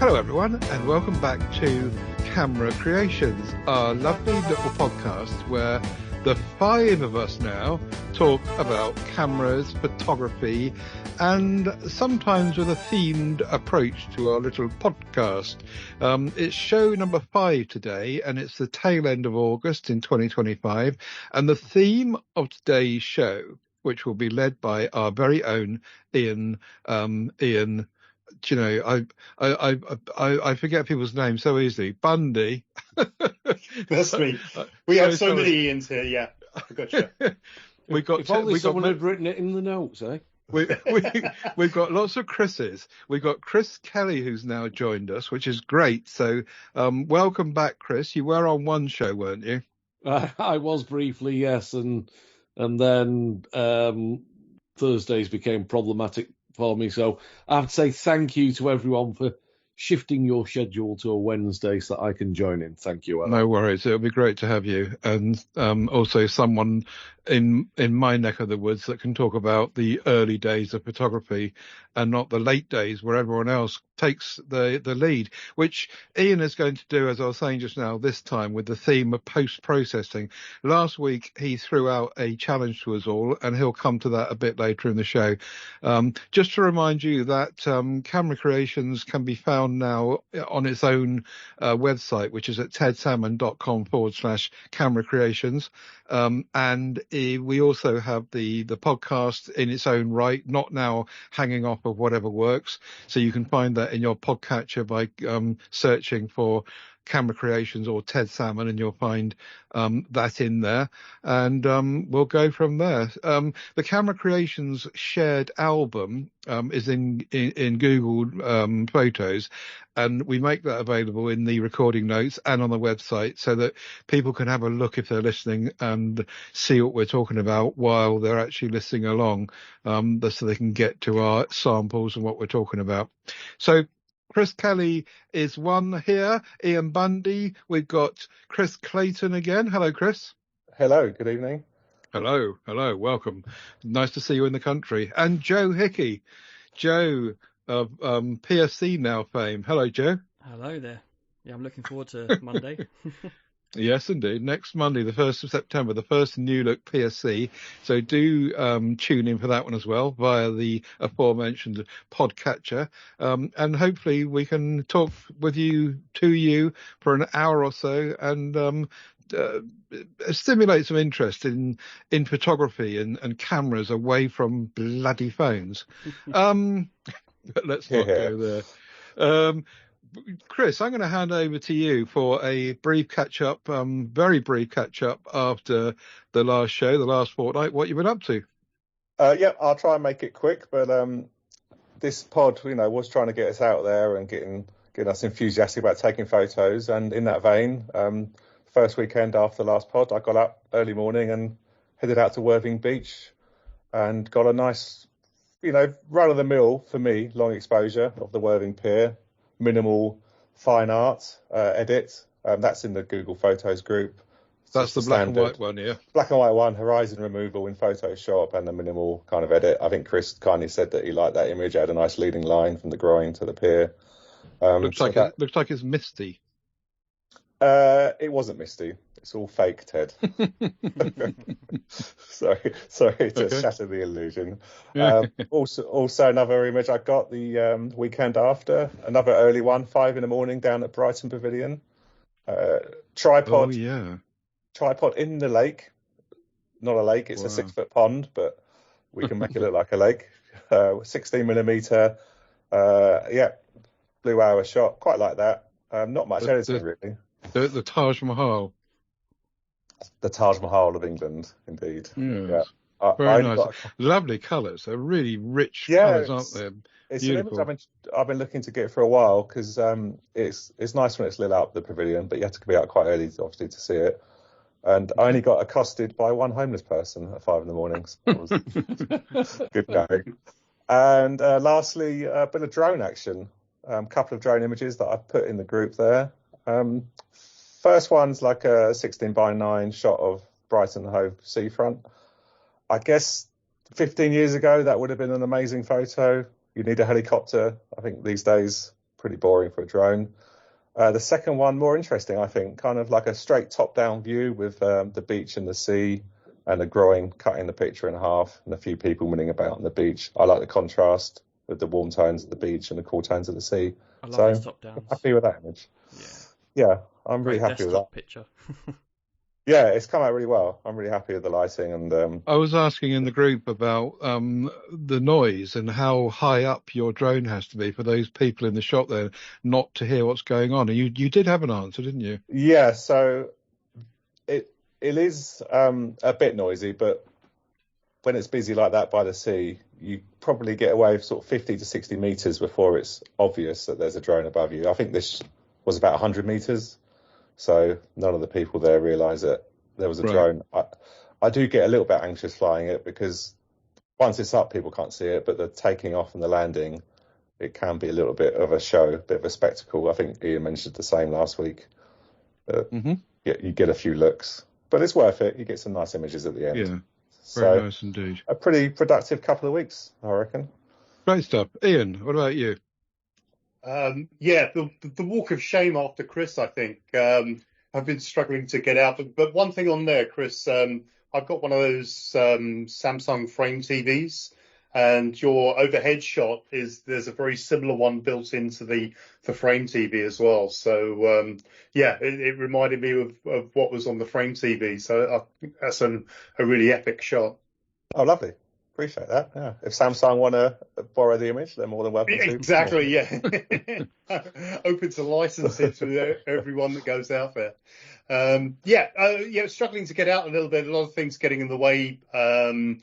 Hello everyone, and welcome back to Camera Creations, our lovely little podcast where the five of us now talk about cameras, photography, and sometimes with a themed approach to our little podcast. It's show number 5 today, and it's the tail end of August in 2025, and the theme of today's show, which will be led by our very own Ian, you know, I forget people's names so easily. Bundey. That's me. We have so many Ians here. Yeah, I forgot you. Someone had written it in the notes, eh? We've got lots of Chris's. We've got Chris Kelly, who's now joined us, which is great. So welcome back, Chris. You were on one show, weren't you? I was briefly, yes, and then Thursdays became problematic for me. So I have to say thank you to everyone for shifting your schedule to a Wednesday so that I can join in. Thank you, Alan. No worries. It'll be great to have you. And also someone in my neck of the woods that can talk about the early days of photography and not the late days where everyone else takes the lead, which Ian is going to do, as I was saying just now, this time with the theme of post-processing. Last week, he threw out a challenge to us all, and he'll come to that a bit later in the show. Just to remind you that Camera Creations can be found now on its own website, which is at tedsalmon.com/camera creations. And we also have the podcast in its own right, not now hanging off of whatever works. So you can find that in your podcatcher by searching for Camera Creations or Ted Salmon, and you'll find that in there, and we'll go from there. The Camera Creations shared album is in Google Photos, and we make that available in the recording notes and on the website so that people can have a look if they're listening and see what we're talking about while they're actually listening along, so they can get to our samples and what we're talking about. So Chris Kelly is one here. Ian Bundey. We've got Chris Clayton again. Hello, Chris. Hello. Good evening. Hello. Welcome. Nice to see you in the country. And Joe Hickey. Joe of PSC Now fame. Hello, Joe. Hello there. Yeah, I'm looking forward to Monday. Yes, indeed. Next Monday, the 1st of September, the first new look PSC. So do tune in for that one as well via the aforementioned podcatcher. And hopefully we can talk with you for an hour or so and stimulate some interest in photography and cameras away from bloody phones. But let's not go there. Chris, I'm going to hand over to you for a brief catch-up, very brief catch-up after the last show, the last fortnight, what you've been up to. Yeah, I'll try and make it quick, but this pod, was trying to get us out there and getting us enthusiastic about taking photos. And in that vein, first weekend after the last pod, I got up early morning and headed out to Worthing Beach and got a nice, run-of-the-mill, for me, long exposure of the Worthing Pier. Minimal fine art edit. That's in the Google Photos group. That's the black and white one, yeah. Black and white one, horizon removal in Photoshop and the minimal kind of edit. I think Chris kindly said that he liked that image. It had a nice leading line from the groin to the pier. Looks like it's misty. It wasn't misty. It's all fake, Ted. sorry to shatter the illusion. Also another image I got the weekend after, another early one, 5 a.m. down at Brighton Pavilion. Tripod. Oh yeah. Tripod in the lake. Not a lake, it's a 6-foot pond, but we can make it look like a lake. 16mm. Blue hour shot, quite like that. Not much editing really. The Taj Mahal. The Taj Mahal of England, indeed. Yes. Yeah. Very nice. Lovely colours. They're really rich colours, aren't they? It's beautiful. An image I've been looking to get for a while because it's nice when it's lit up, the pavilion, but you have to be out quite early, obviously, to see it. And I only got accosted by one homeless person at 5 a.m. So it was good going. And lastly, a bit of drone action. A couple of drone images that I've put in the group there. First one's like a 16:9 shot of Brighton Hove seafront. I guess 15 years ago that would have been an amazing photo. You need a helicopter. I think these days pretty boring for a drone. The second one, more interesting, I think, kind of like a straight top-down view with the beach and the sea and a groin cutting the picture in half and a few people milling about on the beach. I like the contrast with the warm tones of the beach and the cool tones of the sea. I love these top downs. Happy with that image. Yeah, I'm really happy with that. Picture. Yeah, it's come out really well. I'm really happy with the lighting. And I was asking in the group about the noise and how high up your drone has to be for those people in the shop there not to hear what's going on. And you did have an answer, didn't you? Yeah, so it is a bit noisy, but when it's busy like that by the sea, you probably get away with sort of 50 to 60 meters before it's obvious that there's a drone above you. I think this was about 100 meters. So none of the people there realise that there was a drone. I do get a little bit anxious flying it because once it's up, people can't see it. But the taking off and the landing, it can be a little bit of a show, a bit of a spectacle. I think Ian mentioned the same last week. You get a few looks, but it's worth it. You get some nice images at the end. Yeah, very nice indeed. A pretty productive couple of weeks, I reckon. Great stuff. Ian, what about you? The walk of shame after Chris, I think. I've been struggling to get out. But one thing on there, Chris, I've got one of those Samsung frame TVs, and your overhead shot there's a very similar one built into the frame TV as well. So, it reminded me of what was on the frame TV. So I think that's a really epic shot. Oh, lovely. Appreciate that. Yeah. If Samsung want to borrow the image, they're more than welcome to. Exactly, yeah. Open to licensing to everyone that goes out there. Struggling to get out a little bit. A lot of things getting in the way, and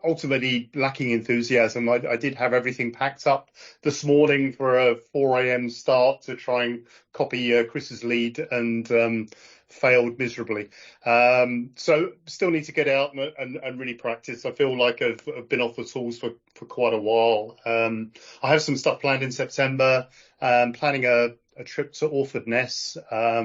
ultimately lacking enthusiasm. I did have everything packed up this morning for a 4 a.m. start to try and copy Chris's lead, and failed miserably. So still need to get out and really practice. I feel like I've been off the tools for quite a while. I have some stuff planned in September. Planning a trip to Orford Ness,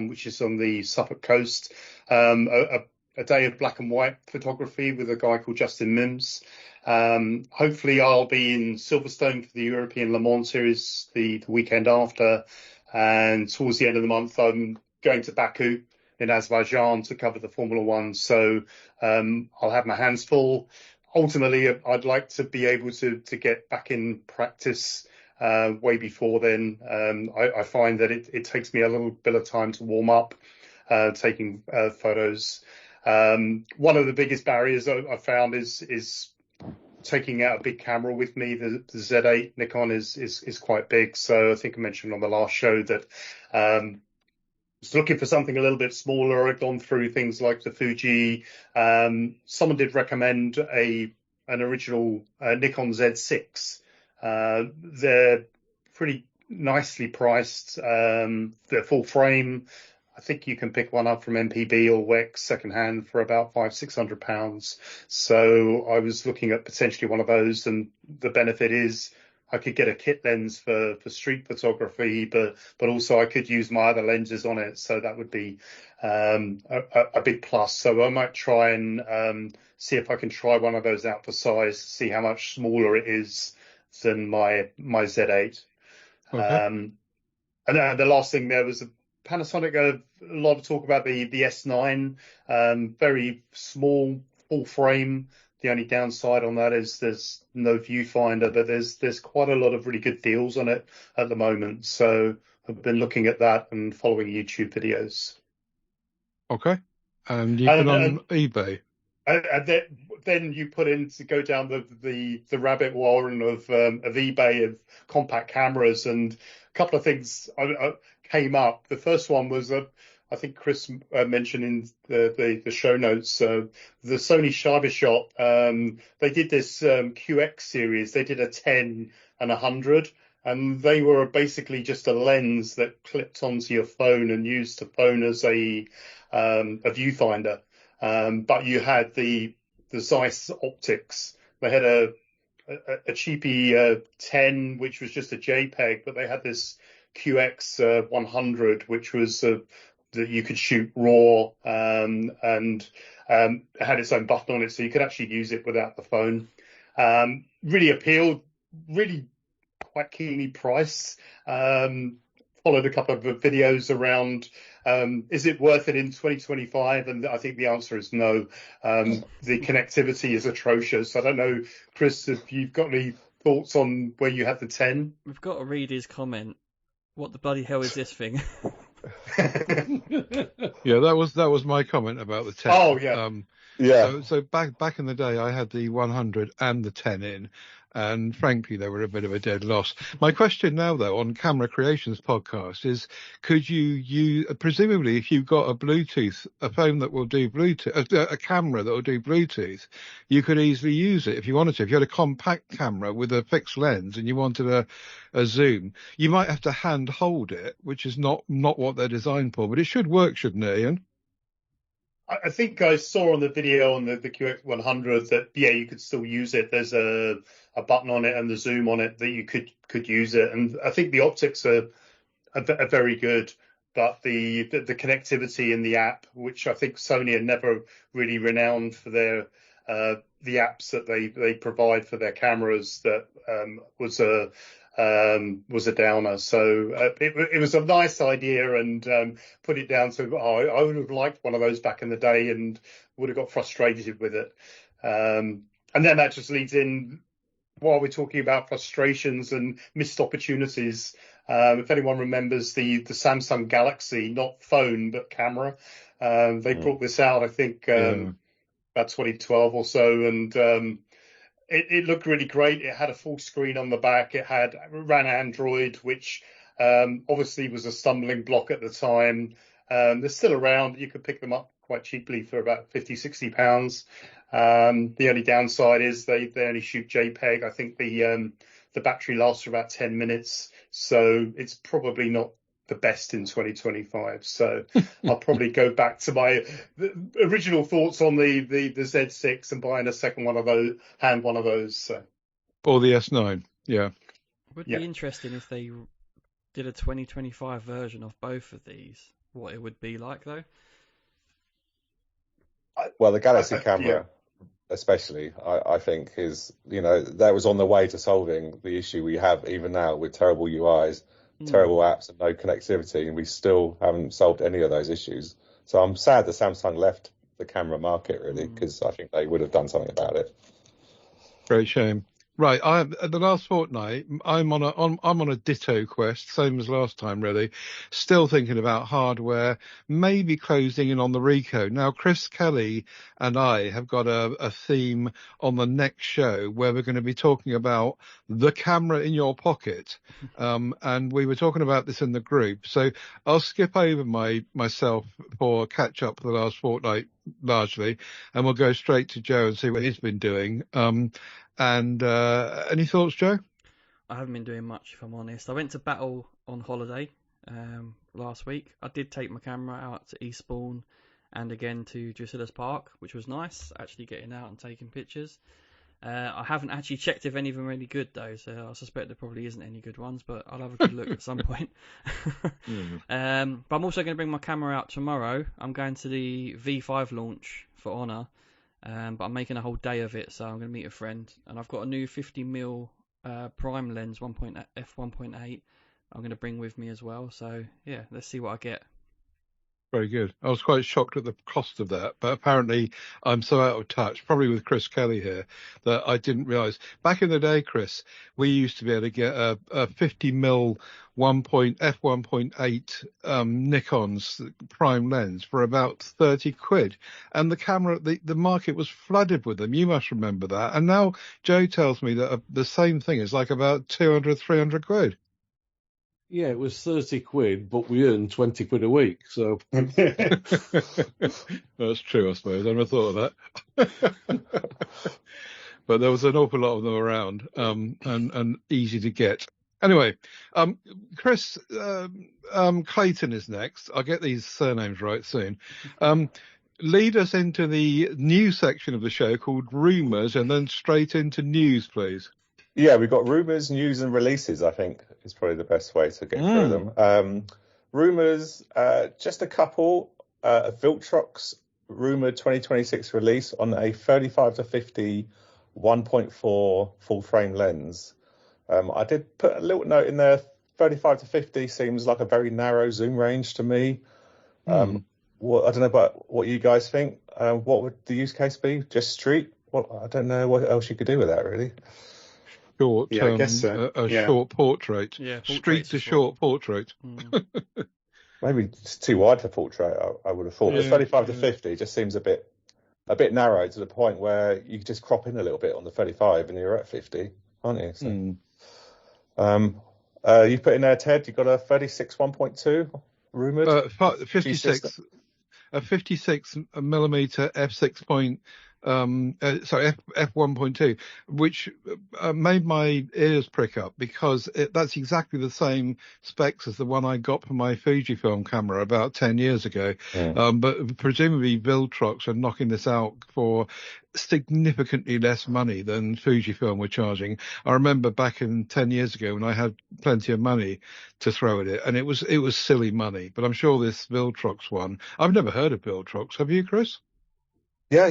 which is on the Suffolk coast. A day of black and white photography with a guy called Justin Mims. Hopefully I'll be in Silverstone for the European Le Mans Series the weekend after. And towards the end of the month, I'm going to Baku in Azerbaijan to cover the Formula One. So I'll have my hands full. Ultimately, I'd like to be able to get back in practice way before then. I find that it takes me a little bit of time to warm up, taking photos. One of the biggest barriers I found is taking out a big camera with me. The Z8 Nikon is quite big. So I think I mentioned on the last show that was looking for something a little bit smaller. I've gone through things like the Fuji. Someone did recommend an original Nikon Z6. They're pretty nicely priced. They're full frame. I think you can pick one up from MPB or WEX secondhand for about £500-600. So I was looking at potentially one of those, and the benefit is I could get a kit lens for street photography, but also I could use my other lenses on it. So that would be a big plus. So I might try and see if I can try one of those out for size, see how much smaller it is than my Z8. Okay. And the last thing there was Panasonic. A lot of talk about the S9, very small, full frame. The only downside on that is there's no viewfinder, but there's quite a lot of really good deals on it at the moment. So I've been looking at that and following YouTube videos. Okay. And you can on eBay. And then you put in to go down the rabbit warren of eBay of compact cameras, and a couple of things came up. The first one was I think Chris mentioned in the show notes, the Sony Cybershot. They did this QX series. They did a 10 and 100, and they were basically just a lens that clipped onto your phone and used the phone as a viewfinder. But you had the Zeiss optics. They had a cheapy 10, which was just a JPEG, but they had this QX 100, which was that you could shoot raw, and it had its own button on it, so you could actually use it without the phone. Really appealed, really quite keenly priced. Followed a couple of videos around, is it worth it in 2025? And I think the answer is no. The connectivity is atrocious. I don't know, Chris, if you've got any thoughts on where you have the 10? We've got to read his comment. What the bloody hell is this thing? Yeah, that was my comment about the 10. Oh, yeah. Yeah. So back in the day, I had the 100 and the 10 in, and frankly, they were a bit of a dead loss. My question now, though, on Camera Creations podcast is, could you presumably, if you've got a phone that will do Bluetooth, a camera that will do Bluetooth, you could easily use it if you wanted to. If you had a compact camera with a fixed lens and you wanted a zoom, you might have to hand hold it, which is not what they're designed for, but it should work, shouldn't it, Ian? I think I saw on the video on the QX100 that, yeah, you could still use it. There's a button on it and the zoom on it that you could use it. And I think the optics are very good, but the connectivity in the app, which I think Sony are never really renowned for their the apps that they provide for their cameras, that was a downer. So it was a nice idea, and put it down to, I would have liked one of those back in the day and would have got frustrated with it. And then that just leads in, while we're talking about frustrations and missed opportunities, if anyone remembers the Samsung Galaxy, not phone, but camera, they brought this out, I think, about 2012 or so, and it looked really great. It had a full screen on the back. It ran Android, which obviously was a stumbling block at the time. They're still around. You could pick them up quite cheaply for about 50, 60 pounds. The only downside is they only shoot JPEG. I think the battery lasts for about 10 minutes. So it's probably not the best in 2025. So I'll probably go back to my original thoughts on the Z6 and buying a second one of those, one of those. So. Or the S9, yeah. Would be interesting if they did a 2025 version of both of these, what it would be like, though. Well, the Galaxy camera, especially, I think is, that was on the way to solving the issue we have even now with terrible UIs, terrible apps and no connectivity, and we still haven't solved any of those issues. So I'm sad that Samsung left the camera market, really, because I think they would have done something about it. Great shame. Right, the last fortnight, I'm on a ditto quest, same as last time, really. Still thinking about hardware, maybe closing in on the Ricoh. Now, Chris Kelly and I have got a theme on the next show where we're going to be talking about the camera in your pocket, and we were talking about this in the group. So I'll skip over myself for catch up for the last fortnight largely, and we'll go straight to Joe and see what he's been doing. And any thoughts, Joe? I haven't been doing much, if I'm honest. I went to Battle on holiday last week. I did take my camera out to Eastbourne and again to Drusilla's Park, which was nice, actually getting out and taking pictures. I haven't actually checked if any of them are any good, though, so I suspect there probably isn't any good ones, but I'll have a good look at some point. But I'm also going to bring my camera out tomorrow. I'm going to the V5 launch for Honor. But I'm making a whole day of it, so I'm going to meet a friend. And I've got a new 50mm prime lens, f1.8. I'm going to bring with me as well. So, yeah, let's see what I get. Very good. I was quite shocked at the cost of that, but apparently I'm so out of touch, probably with Chris Kelly here, that I didn't realise. Back in the day, Chris, we used to be able to get a 50mm f1.8 Nikon's prime lens for about 30 quid. And the camera, the market was flooded with them. You must remember that. And now Joe tells me that the same thing is like about 200, 300 quid. Yeah, it was 30 quid, but we earned 20 quid a week, so... That's true, I suppose. I never thought of that. But there was an awful lot of them around, and easy to get. Anyway, Chris, Clayton is next. I'll get these surnames right soon. Lead us into the news section of the show called Rumours, and then straight into news, please. Yeah, we've got rumours, news and releases, I think, is probably the best way to get through them. Rumours, just a couple. Viltrox rumoured 2026 release on a 35-50 1.4 full-frame lens. I did put a little note in there. 35 to 50 seems like a very narrow zoom range to me. I don't know about what you guys think. What would the use case be? Just street? I don't know what else you could do with that, really. Short, I guess so. short portrait. Yeah, Street to short portrait. Maybe it's too wide for portrait, I would have thought. But 35 to 50 just seems a bit narrow to the point where you could just crop in a little bit on the 35 and you're at 50, aren't you? So, you put in there, Ted, you've got a 36 1.2 rumoured? 56 millimeter f6 f1.2, which made my ears prick up because that's exactly the same specs as the one I got for my Fujifilm camera about 10 years ago. But presumably Viltrox are knocking this out for significantly less money than Fujifilm were charging. I remember back in 10 years ago when I had plenty of money to throw at it, and it was silly money. But I'm sure this Viltrox one, I've never heard of Viltrox. Have you, Chris? Yeah.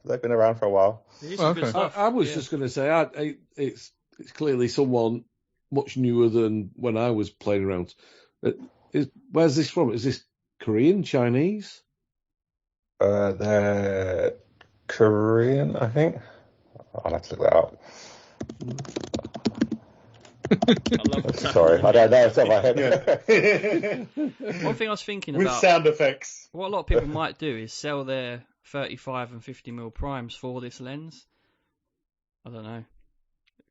They've been around for a while. Okay. I was just going to say, it's clearly someone much newer than when I was playing around. Where's this from? Is this Korean, Chinese? They're Korean, I think. I'll have to look that up. Sorry, I don't know. It's on my head. One thing I was thinking with about sound effects. What a lot of people might do is sell their 35 and 50mm primes for this lens. I don't know.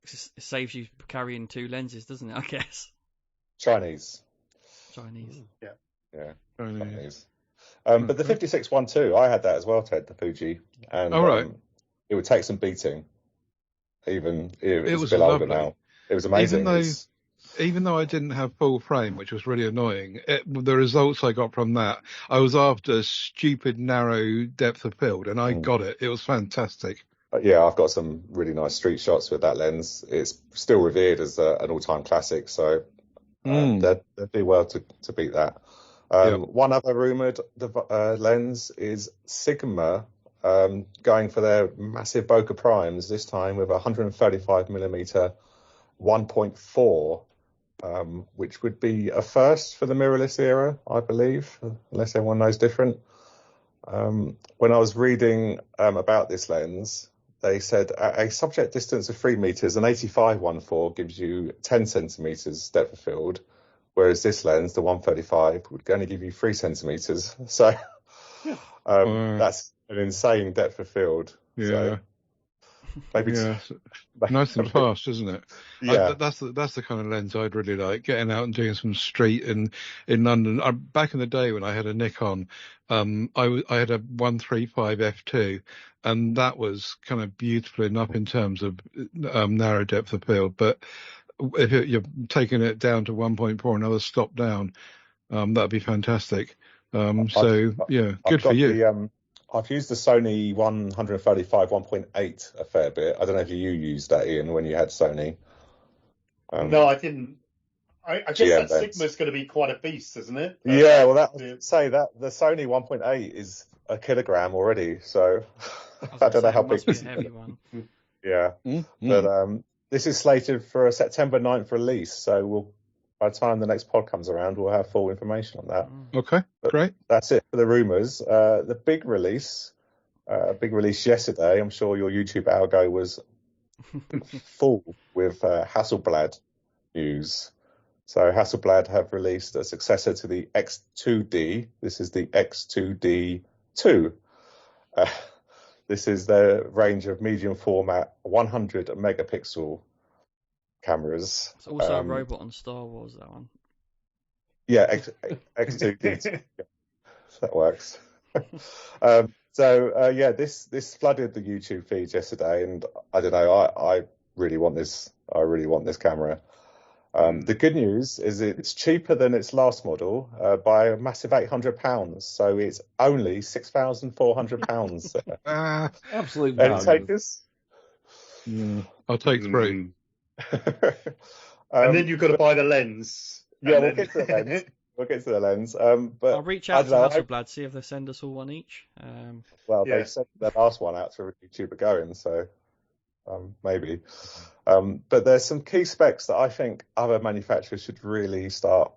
It saves you carrying two lenses, doesn't it? I guess. Chinese. Yeah. Chinese. But the 56-1.2, I had that as well, Ted, the Fuji, and it would take some beating. Even it was a bit older now. It was amazing. Even though I didn't have full frame, which was really annoying, the results I got from that, I was after stupid narrow depth of field, and I got it. It was fantastic. Yeah, I've got some really nice street shots with that lens. It's still revered as an all-time classic, so they'd do well to beat that. One other rumoured lens is Sigma, going for their massive bokeh primes, this time with a 135mm 1.4, which would be a first for the mirrorless era, I believe, unless everyone knows different. When I was reading about this lens, they said at a subject distance of 3 meters, an 85 1.4 gives you 10 centimeters depth of field, whereas this lens, the 135, would only give you 3 centimeters. So that's an insane depth of field. Yeah. So maybe nice and fast, isn't it? Yeah. That's the kind of lens I'd really like, getting out and doing some street in London. Back in the day when I had a Nikon, I had a 135 f2, and that was kind of beautiful enough in terms of narrow depth of field. But if you're taking it down to 1.4, another stop down, that'd be fantastic. Good for you. I've used the Sony 135 1.8 a fair bit. I don't know if you used that, Ian, when you had Sony. No, I didn't. I guess that Sigma's going to be quite a beast, isn't it? Yeah, well, the Sony 1.8 is a kilogram already, so I don't know how big this is. Heavy one. Yeah, but this is slated for a September 9th release, so by the time the next pod comes around, we'll have full information on that. Okay, great. That's it for the rumours. The big release yesterday. I'm sure your YouTube algo was full with Hasselblad news. So Hasselblad have released a successor to the X2D. This is the X2D2. This is their range of medium format 100 megapixel cameras. It's also a robot on Star Wars, that one. Yeah, X2D2. That works. This flooded the YouTube feed yesterday, and I don't know. I really want this. I really want this camera. The good news is it's cheaper than its last model by a massive £800. So it's only £6,400. Absolutely. Any takers? I'll take 3. And then you've got to buy the lens. Yeah, we'll get to the lens. But I'll reach out to Hasselblad, see if they send us all one each. They sent their last one out to YouTube going, so maybe. But there's some key specs that I think other manufacturers should really start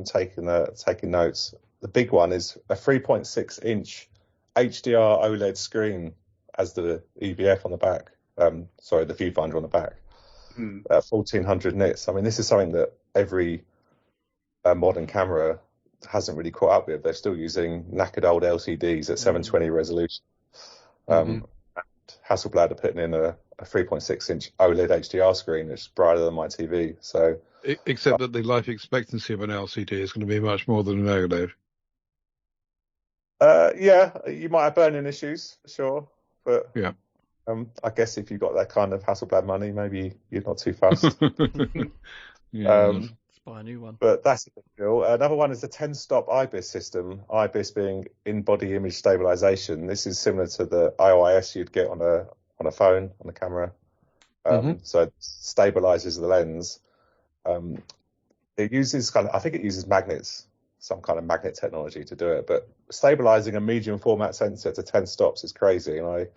taking notes. The big one is a 3.6 inch HDR OLED screen as the EVF on the back. The viewfinder on the back. 1400 nits. I mean, this is something that every modern camera hasn't really caught up with. They're still using knackered old LCDs at 720 resolution. And Hasselblad are putting in a 3.6 inch OLED HDR screen that's brighter than my TV. So, except that the life expectancy of an LCD is going to be much more than an OLED. You might have burning issues for sure, but yeah. I guess if you've got that kind of Hasselblad money, maybe you're not too fast. Let's buy a new one. But that's a big deal. Another one is the 10-stop IBIS system. IBIS being in-body image stabilization. This is similar to the IOIS you'd get on a phone, on a camera. So it stabilizes the lens. It uses I think it uses magnets, some kind of magnet technology to do it. But stabilizing a medium format sensor to 10 stops is crazy. And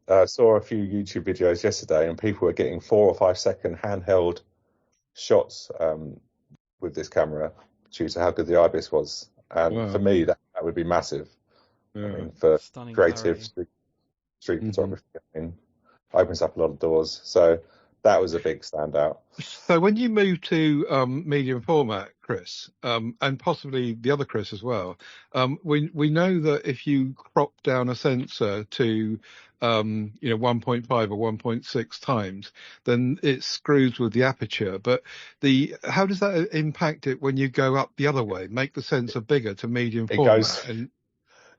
I saw a few YouTube videos yesterday, and people were getting 4 or 5 second handheld shots with this camera due to how good the IBIS was. And for me, that would be massive. I mean, for Stunning creative street photography, I mean, opens up a lot of doors. So that was a big standout. So when you move to medium format, Chris, and possibly the other Chris as well, we know that if you crop down a sensor to 1.5 or 1.6 times, then it screws with the aperture. But how does that impact it when you go up the other way, make the sensor bigger to medium format?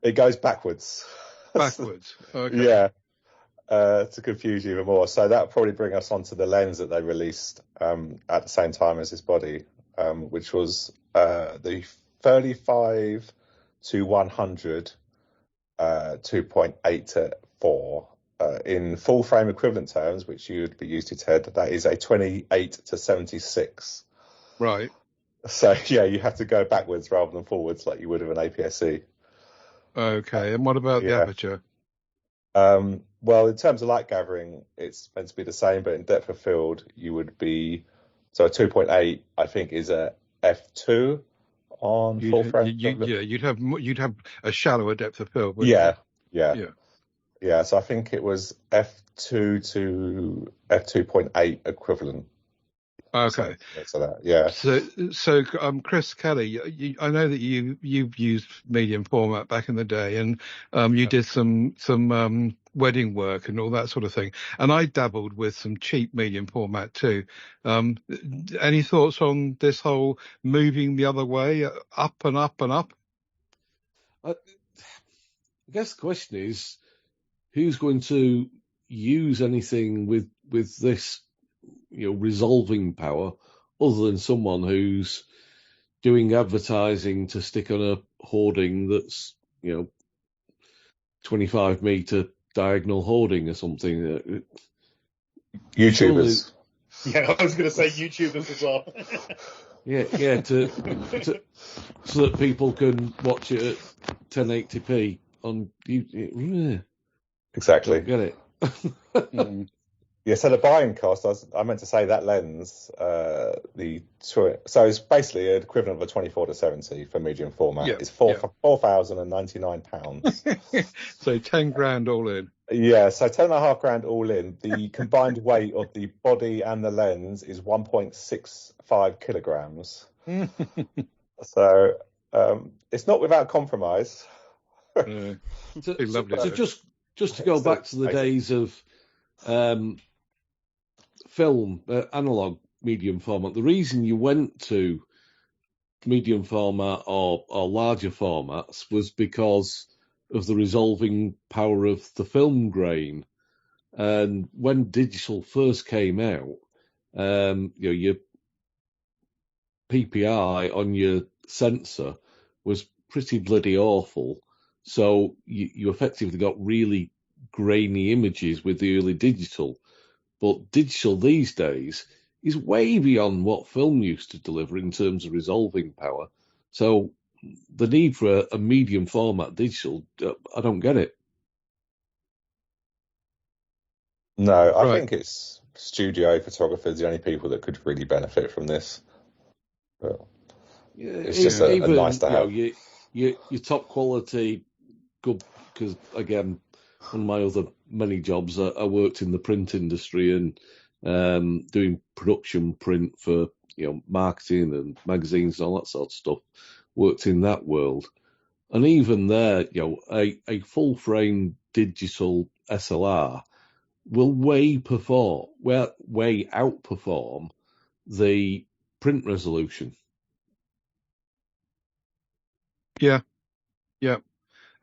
It goes backwards. Backwards. Okay. Yeah. To confuse you even more. So that'll probably bring us onto the lens that they released at the same time as this body, which was the 35 to 100 2.8 to 4. In full frame equivalent terms, which you'd be used to, Ted, that is a 28 to 76. Right. So, yeah, you have to go backwards rather than forwards like you would with an APS-C. Okay, and what about the aperture? Well, in terms of light gathering, it's meant to be the same, but in depth of field, you would be... So a 2.8, I think, is a f2 on full frame. You'd have a shallower depth of field, wouldn't you? Yeah, so I think it was f2 to f2.8 equivalent. Okay. So that, yeah. So, Chris Kelly, I know that you've used medium format back in the day, and you did some wedding work and all that sort of thing. And I dabbled with some cheap medium format too. Any thoughts on this whole moving the other way, up and up and up? I guess the question is, who's going to use anything with this, resolving power, other than someone who's doing advertising to stick on a hoarding that's, 25 meter diagonal hoarding or something? YouTubers. Yeah, I was going to say YouTubers as well. yeah, so that people can watch it at 1080p on YouTube. Exactly. Get it? Yeah, so the buying cost, I meant to say that lens, so it's basically an equivalent of a 24 to 70 for medium format. It's £4,099. So 10 grand all in. Yeah, so 10.5 grand all in. The combined weight of the body and the lens is 1.65 kilograms. So it's not without compromise. So just to go back to the days of film, analog medium format, the reason you went to medium format or larger formats was because of the resolving power of the film grain. And when digital first came out, your PPI on your sensor was pretty bloody awful. So you effectively got really grainy images with the early digital. But digital these days is way beyond what film used to deliver in terms of resolving power. So the need for a medium format digital, I don't get it. No, I Right. think it's studio photographers, the only people that could really benefit from this. But it's just a Even nice to have. your top quality good, because again, one of my other many jobs, I worked in the print industry and doing production print for marketing and magazines and all that sort of stuff. Worked in that world, and even there, a full frame digital SLR will way outperform the print resolution. Yeah.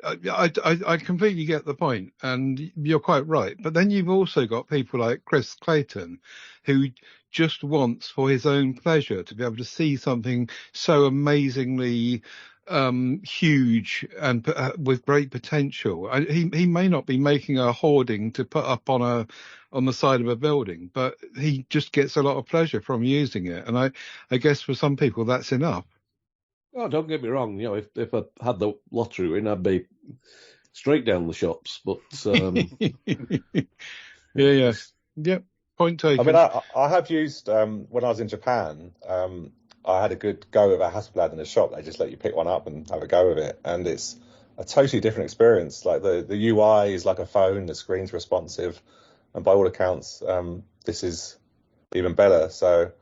I completely get the point, and you're quite right. But then you've also got people like Chris Clayton, who just wants, for his own pleasure, to be able to see something so amazingly huge and with great potential. He may not be making a hoarding to put up on the side of a building, but he just gets a lot of pleasure from using it. And I guess for some people that's enough. Oh, don't get me wrong. If I had the lottery win, I'd be straight down the shops. But Yeah. Point I taken. mean, I have used when I was in Japan. I had a good go with a Hasselblad in the shop. They just let you pick one up and have a go with it, and it's a totally different experience. Like the UI is like a phone, the screen's responsive, and by all accounts, this is even better. So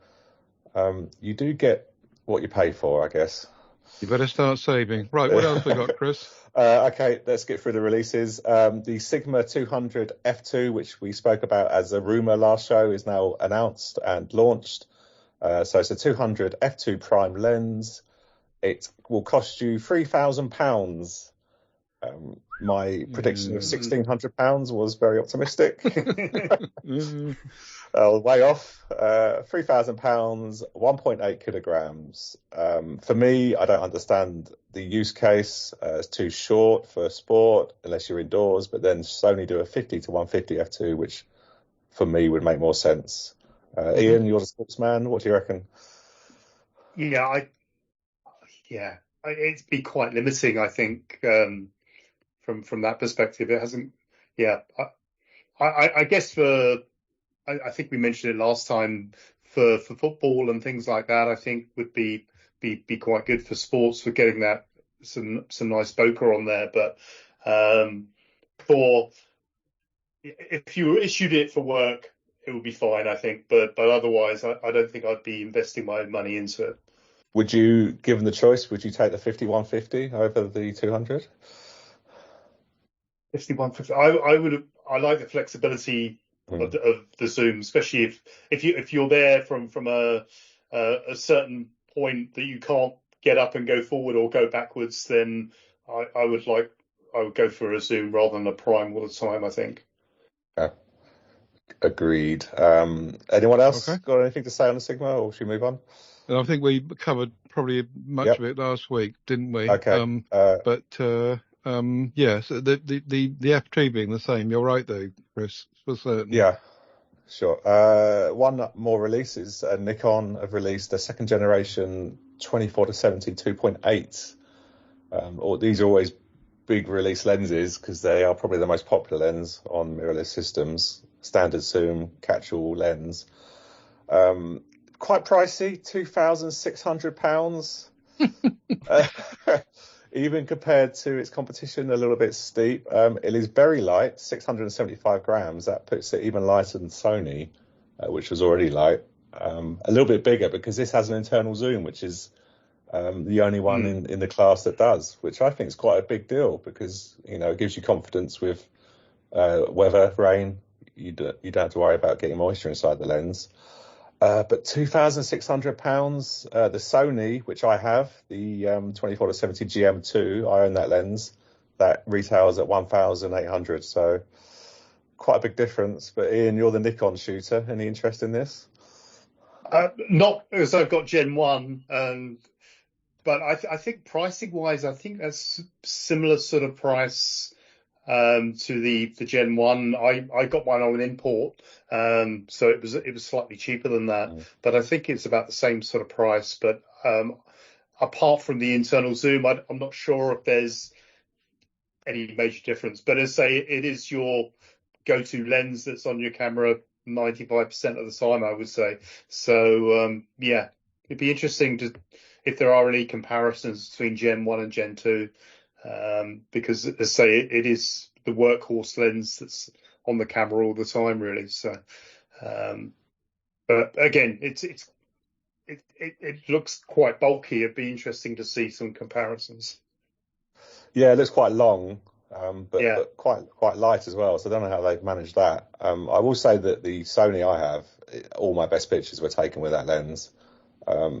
you do get what you pay for, I guess. You better start saving. Right, what else we got, Chris? Okay, let's get through the releases. The Sigma 200 f2, which we spoke about as a rumor last show, is now announced and launched. So it's a 200 f2 prime lens. It will cost you £3,000. My prediction of £1,600 was very optimistic. Way off. £3,000, 1.8 kilograms. For me, I don't understand the use case. It's too short for sport unless you're indoors. But then Sony do a 50 to 150 f2, which for me would make more sense. Ian, you're the sportsman. What do you reckon? It'd be quite limiting, I think, from that perspective. It hasn't. I guess I think we mentioned it last time for football and things like that. I think would be quite good for sports for getting that some nice bokeh on there. But for if you issued it for work, it would be fine, I think. But otherwise, I don't think I'd be investing my money into it. Would you, given the choice, would you take the 5150 over the 200? 5150. I would. I like the flexibility of the zoom, especially if you're there from a certain point that you can't get up and go forward or go backwards. Then I would go for a zoom rather than a prime all the time, I think. Yeah. Agreed. Anyone else got anything to say on the Sigma, or should we move on? And I think we covered probably much of it last week, didn't we? Okay. So the F2 being the same, you're right though, Chris, for certain. Yeah, sure. One more release is Nikon have released a second generation 24 to 70 2.8. These are always big release lenses because they are probably the most popular lens on mirrorless systems. Standard zoom, catch-all lens. Quite pricey, £2,600. Even compared to its competition, a little bit steep. It is very light, 675 grams. That puts it even lighter than Sony, which was already light. A little bit bigger because this has an internal zoom, which is the only one in the class that does, which I think is quite a big deal because, it gives you confidence with weather, rain. You don't have to worry about getting moisture inside the lens. But £2,600. The Sony, which I have, the 24 to 70 GM2, I own that lens. That retails at 1,800. So quite a big difference. But Ian, you're the Nikon shooter. Any interest in this? Not because I've got Gen 1, but I think pricing wise, I think that's similar sort of price to the Gen 1. I got mine on an import, so it was slightly cheaper than that, but I think it's about the same sort of price. But apart from the internal zoom, I'm not sure if there's any major difference. But as I say, it is your go-to lens that's on your camera 95% of the time, I would say. So yeah, it'd be interesting if there are any comparisons between Gen 1 and Gen 2, because as I say, it is the workhorse lens that's on the camera all the time, really. So, but again, it looks quite bulky. It'd be interesting to see some comparisons. Yeah, it looks quite long, but, Yeah. but quite light as well. So I don't know how they've managed that. I will say that the Sony I have, all my best pictures were taken with that lens.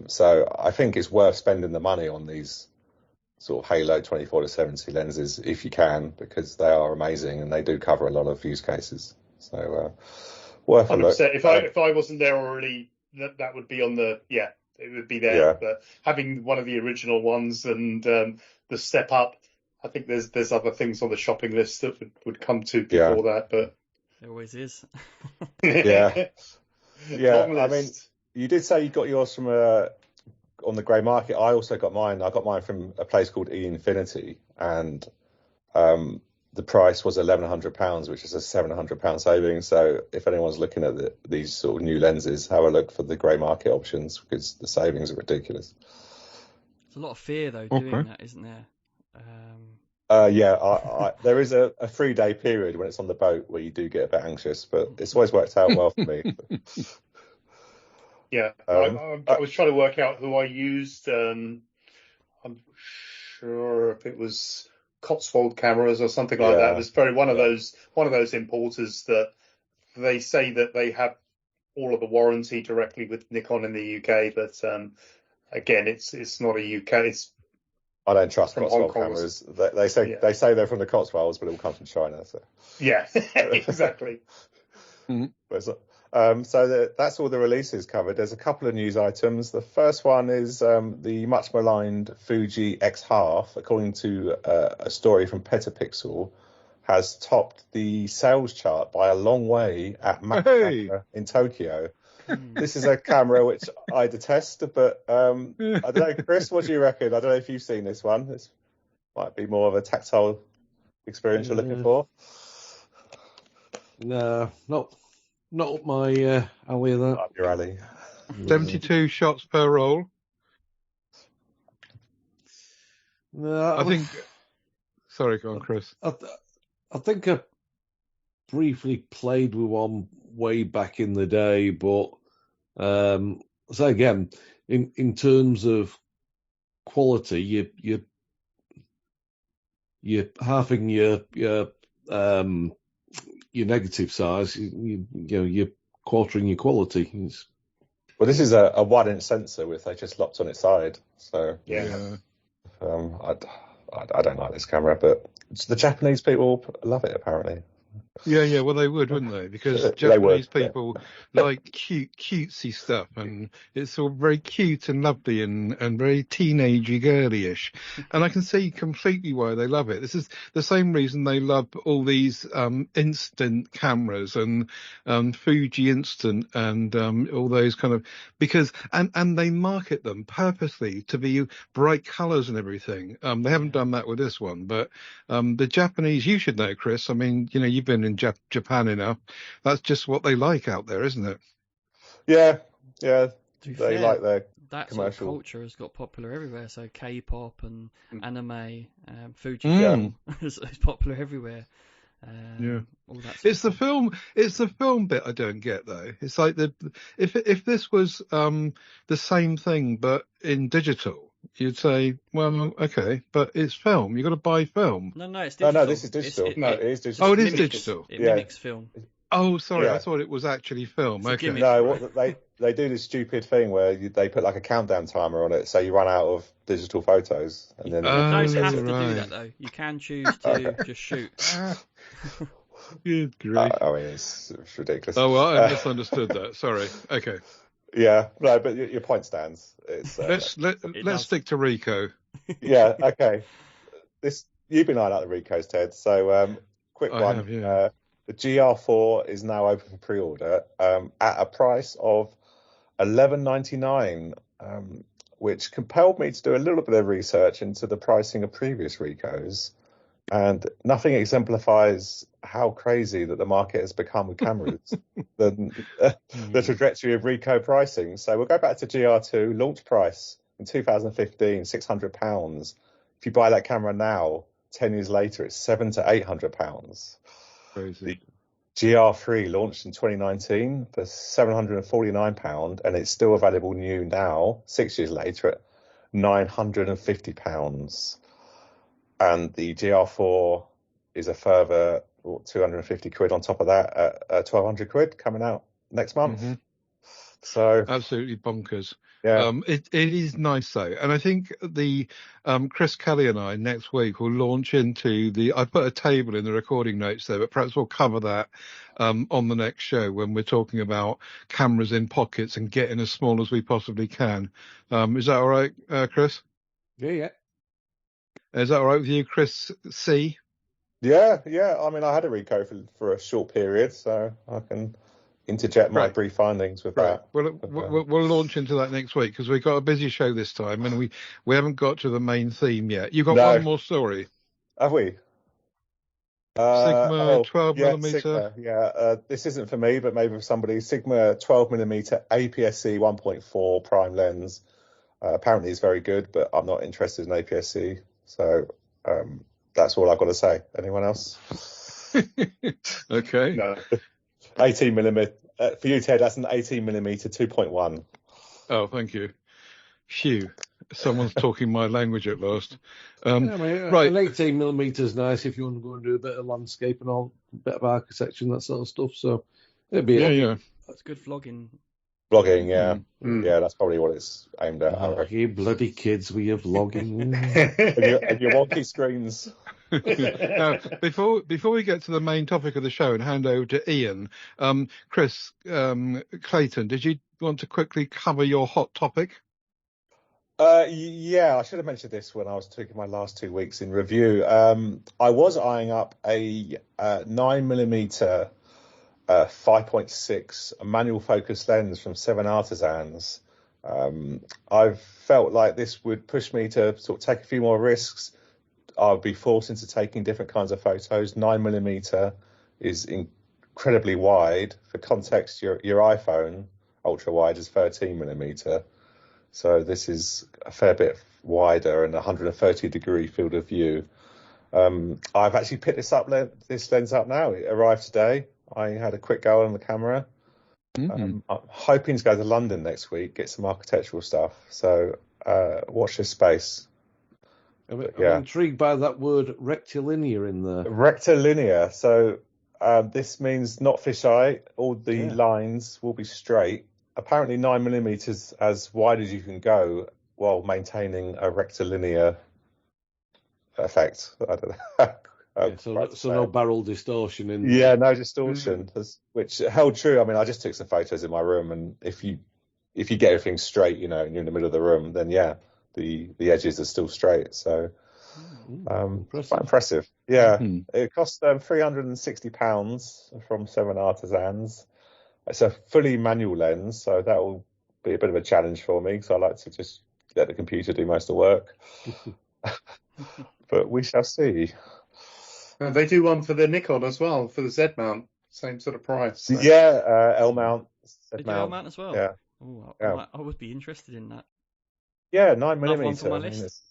So I think it's worth spending the money on these sort of Halo 24-70 lenses if you can, because they are amazing and they do cover a lot of use cases. So worth a look. 100%. If I wasn't there already, that would be on the it would be there. Yeah. But having one of the original ones and the step up, I think there's other things on the shopping list that would come to before that. But It always is. Yeah. Long I mean, list. you did say you got yours from on the grey market. I also got mine. I got mine from a place called E-Infinity, and the price was £1,100, which is a £700 saving. So if anyone's looking at these sort of new lenses, have a look for the grey market options, because the savings are ridiculous. There's a lot of fear though doing that, isn't there? There is a 3-day period when it's on the boat where you do get a bit anxious, but it's always worked out well for me. Yeah, I was trying to work out who I used. I'm sure if it was Cotswold Cameras or something like that. It was very one of those importers that they say that they have all of the warranty directly with Nikon in the UK, but again, it's not a UK. It's I don't trust from Cotswold Hong Kong. cameras. They say they're from the Cotswolds, but it all comes from China. So yeah, exactly. That's all the releases covered. There's a couple of news items. The first one is the much maligned Fuji X-Half, according to a story from Petapixel, has topped the sales chart by a long way at Macca in Tokyo. This is a camera which I detest, but I don't know, Chris, what do you reckon? I don't know if you've seen this one. This might be more of a tactile experience you're looking for. No, not up my alley. That Up your alley. 72 shots per roll. No, I think. Sorry, go on, Chris. I think I briefly played with one way back in the day, but so again, in terms of quality, you're halving your negative size. You're quartering your quality. Well, this is a 1-inch sensor with they just locked on its side. So Yeah. I don't like this camera, but the Japanese people love it apparently. Yeah, well, they would, wouldn't they? Because They Japanese would, people like cutesy stuff, and it's all very cute and lovely and very teenagey, girlyish. And I can see completely why they love it. This is the same reason they love all these instant cameras and Fuji Instant and all those kind of, because and they market them purposely to be bright colours and everything. They haven't done that with this one, but the Japanese, you should know, Chris. I mean, you've been in Japan enough. That's just what they like out there, isn't it? Yeah. To be They fair, like their that commercial sort of culture has got popular everywhere. So K-pop and anime, Fuji is popular everywhere. All that It's the film. It's the film bit I don't get though. It's like if this was the same thing but in digital, you'd say, well, okay, but it's film. You've got to buy film. No, it's digital. No, this is digital. It is digital. Oh, it is digital. It mimics film. Oh, sorry, Yeah. I thought it was actually film. It's a Okay. gimmick. No, what they do this stupid thing where they put like a countdown timer on it, so you run out of digital photos, and then You don't have to right. do that though. You can choose to just shoot. Good grief. I mean, it's ridiculous. Oh, well, I misunderstood that. Sorry. Okay. Yeah, no, but your point stands. It's, Let's stick to Rico. yeah, okay. You've been eyeing out the Ricos, Ted. So quick I one. have, yeah. The GR4 is now open for pre-order at a price of $11.99, which compelled me to do a little bit of research into the pricing of previous Ricos. And nothing exemplifies how crazy that the market has become with cameras than the trajectory of Ricoh pricing. So we'll go back to GR2, launch price in 2015, £600. If you buy that camera now, 10 years later, it's £700 to £800. Crazy. The GR3 launched in 2019 for £749, and it's still available new now, 6 years later, at £950. And the GR4 is a further 250 quid on top of that at 1,200 quid coming out next month. Mm-hmm. So absolutely bonkers. Yeah. It is nice though, and I think the Chris Kelly and I next week will launch into I put a table in the recording notes there, but perhaps we'll cover that on the next show when we're talking about cameras in pockets and getting as small as we possibly can. Is that all right, Chris? Yeah. Is that all right with you, Chris C? Yeah. I mean, I had a Ricoh for a short period, so I can interject my brief findings with that. We'll launch into that next week because we've got a busy show this time, and we haven't got to the main theme yet. You've got one more story. Have we? Sigma 12mm. Sigma, this isn't for me, but maybe for somebody. Sigma 12mm APS-C 1.4 prime lens. Apparently it's very good, but I'm not interested in APS-C. So that's all I've got to say. Anyone else? Okay. No. 18mm. For you, Ted, that's an 18mm 2.1. Oh, thank you. Phew. Someone's talking my language at last. Right. An 18mm is nice if you want to go and do a bit of landscape and all, a bit of architecture and that sort of stuff. So it'd be That's good vlogging. Vlogging, yeah. Yeah, that's probably what it's aimed at. Oh, you bloody kids with your vlogging. and your wonky screens. Now, before we get to the main topic of the show and hand over to Ian, Chris, Clayton, did you want to quickly cover your hot topic? Yeah, I should have mentioned this when I was taking my last 2 weeks in review. I was eyeing up a 9mm 5.6 manual focus lens from Seven Artisans. I've felt like this would push me to sort of take a few more risks. I'll be forced into taking different kinds of photos. 9mm is incredibly wide. For context, your iPhone ultra wide is 13mm. So this is a fair bit wider and 130 degree field of view. I've actually picked this lens up now. It arrived today. I had a quick go on the camera. I'm hoping to go to London next week, get some architectural stuff. So watch this space. I'm intrigued by that word rectilinear in there. Rectilinear. So this means not fisheye. All the lines will be straight. Apparently 9mm as wide as you can go while maintaining a rectilinear effect. I don't know. So no barrel distortion in there. Yeah, no distortion, which held true. I mean, I just took some photos in my room, and if you get everything straight, and you're in the middle of the room, then the edges are still straight. So quite impressive. Yeah, it cost £360 from Seven Artisans. It's a fully manual lens, so that will be a bit of a challenge for me because I like to just let the computer do most of the work. But we shall see. They do one for the Nikon as well, for the Z mount, same sort of price. So. Yeah, L mount. They do L mount as well? Yeah. Ooh, I would be interested in that. Yeah, 9mm. One for my list.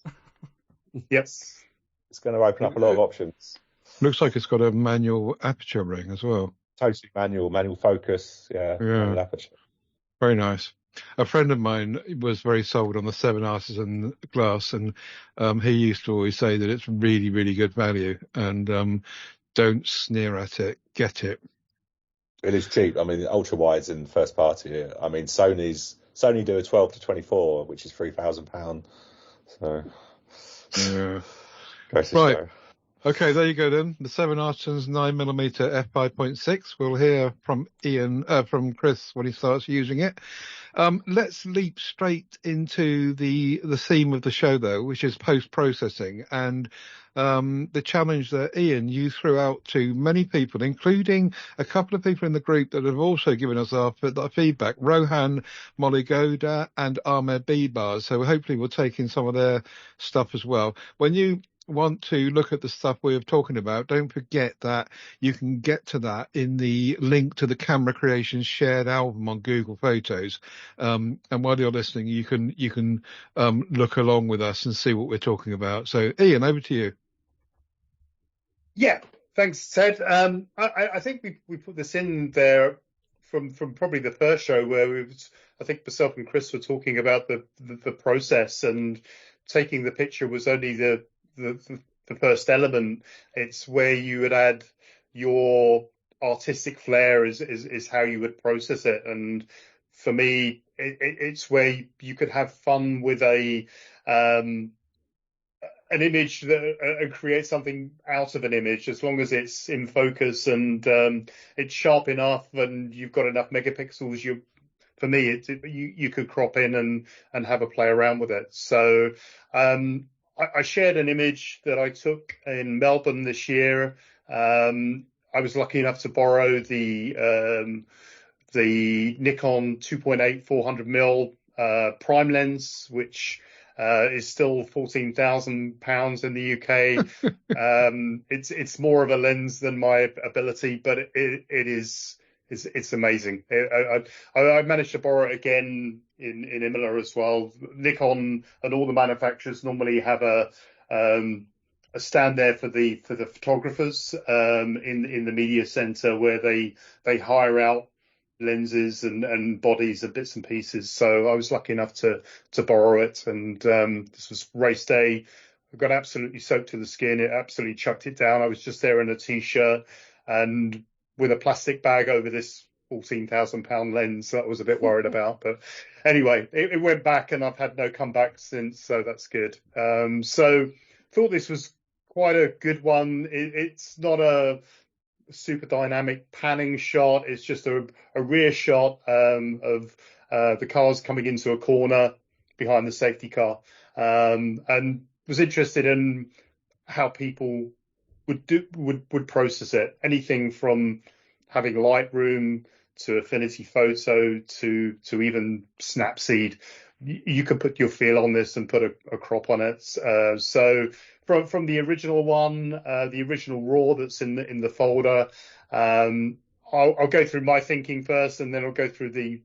Yes. It's going to open up a lot of options. Looks like it's got a manual aperture ring as well. Totally manual focus. Yeah. Manual aperture. Very nice. A friend of mine was very sold on the Seven Artisan glass, and he used to always say that it's really, really good value, and don't sneer at it, get it. It is cheap. I mean, ultra wides in first party. I mean, Sony do a 12 to 24, which is £3,000. So yeah, goes to show. Okay, there you go then. The Seven Artisans 9mm f5.6. We'll hear from from Chris when he starts using it. Let's leap straight into the theme of the show though, which is post-processing and the challenge that Ian, you threw out to many people, including a couple of people in the group that have also given us our feedback, Rohan Moligoda and Ahmed Bibar. So hopefully we'll take in some of their stuff as well. When want to look at the stuff we're talking about, don't forget that you can get to that in the link to the Camera Creations shared album on Google Photos. And while you're listening, you can look along with us and see what we're talking about. So, Ian, over to you. Yeah, thanks, Ted. I think we put this in there from probably the first show where I think myself and Chris were talking about the process, and taking the picture was only the first element. It's where you would add your artistic flair is how you would process it. And for me, it's where you could have fun with an image and create something out of an image, as long as it's in focus and it's sharp enough and you've got enough megapixels. For me, you could crop in and have a play around with it. So I shared an image that I took in Melbourne this year. I was lucky enough to borrow the Nikon 2.8 400mm prime lens, which is still £14,000 in the UK. It's more of a lens than my ability, but it's amazing. I managed to borrow it again in Imola as well. Nikon and all the manufacturers normally have a stand there for the photographers in the media center, where they hire out lenses and bodies and bits and pieces. So I was lucky enough to borrow it, and this was race day. I got absolutely soaked to the skin. It absolutely chucked it down. I was just there in a t-shirt and with a plastic bag over this £14,000 lens that I was a bit worried about. But anyway, it went back, and I've had no comeback since, so that's good. So thought this was quite a good one. It's not a super dynamic panning shot. It's just a rear shot of the cars coming into a corner behind the safety car, and was interested in how people would process it. Anything from having Lightroom to Affinity Photo to even Snapseed. You can put your feel on this and put a crop on it. So from the original one, the original RAW that's in the folder, I'll go through my thinking first, and then I'll go through the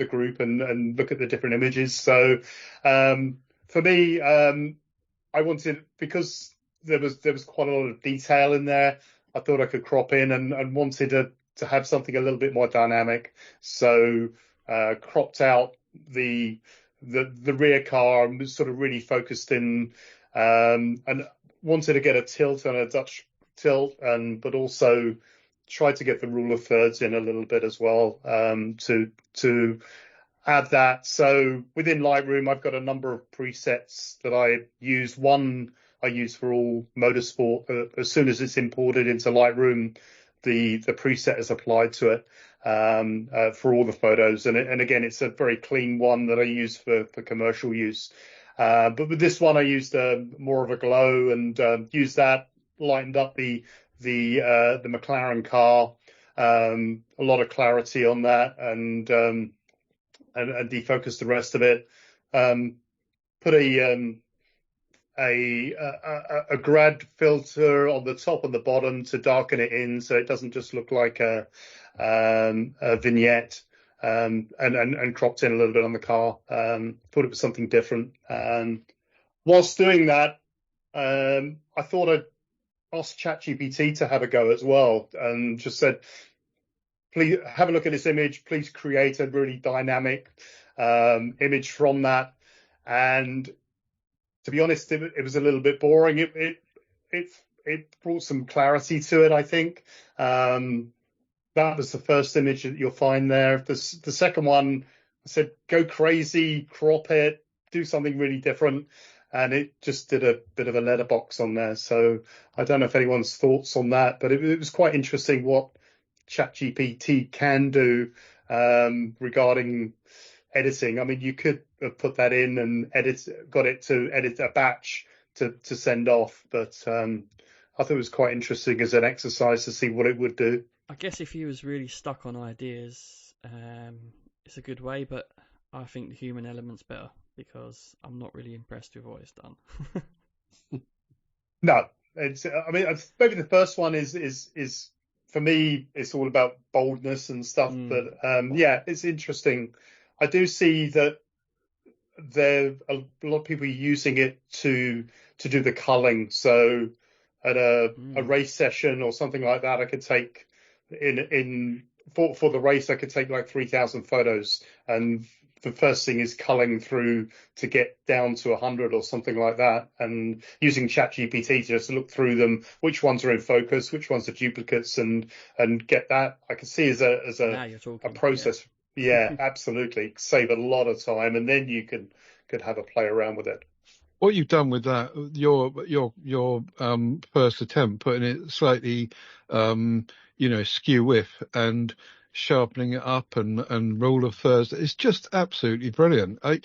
group and look at the different images. So for me, I wanted, because there was quite a lot of detail in there, I thought I could crop in and wanted to have something a little bit more dynamic. So cropped out the rear car and was sort of really focused in, and wanted to get a tilt and a Dutch tilt, but also tried to get the rule of thirds in a little bit as well, to add that. So within Lightroom, I've got a number of presets that I use. One I use for all motorsport. As soon as it's imported into Lightroom, the preset is applied to it for all the photos. And again, it's a very clean one that I use for commercial use. But with this one, I used more of a glow and used that, lightened up the McLaren car, a lot of clarity on that, and defocused the rest of it. Put a grad filter on the top and the bottom to darken it in, so it doesn't just look like a vignette, and cropped in a little bit on the car. Thought it was something different. Whilst doing that, I thought I'd ask ChatGPT to have a go as well, and just said, please have a look at this image. Please create a really dynamic image from that. And to be honest, it was a little bit boring. It brought some clarity to it, I think. That was the first image that you'll find there. The second one, I said, go crazy, crop it, do something really different. And it just did a bit of a letterbox on there. So I don't know if anyone's thoughts on that, but it was quite interesting what ChatGPT can do regarding editing. I mean, you could have put that in and got it to edit a batch to send off, but I thought it was quite interesting as an exercise to see what it would do. I guess if you was really stuck on ideas, it's a good way, but I think the human element's better, because I'm not really impressed with what it's done. No, it's. I mean, maybe the first one is for me. It's all about boldness and stuff. But yeah, it's interesting. I do see that there are a lot of people using it to do the culling. So at a race session or something like that, I could take for the race, I could take like 3,000 photos, and the first thing is culling through to get down to 100 or something like that, and using ChatGPT to just look through them, which ones are in focus, which ones are duplicates, and get that. I can see as now you're talking, a process. Yeah, absolutely. Save a lot of time, and then you could have a play around with it. What you've done with that, your first attempt, putting it slightly, skew whiff and sharpening it up and rule of thirds, it's just absolutely brilliant. I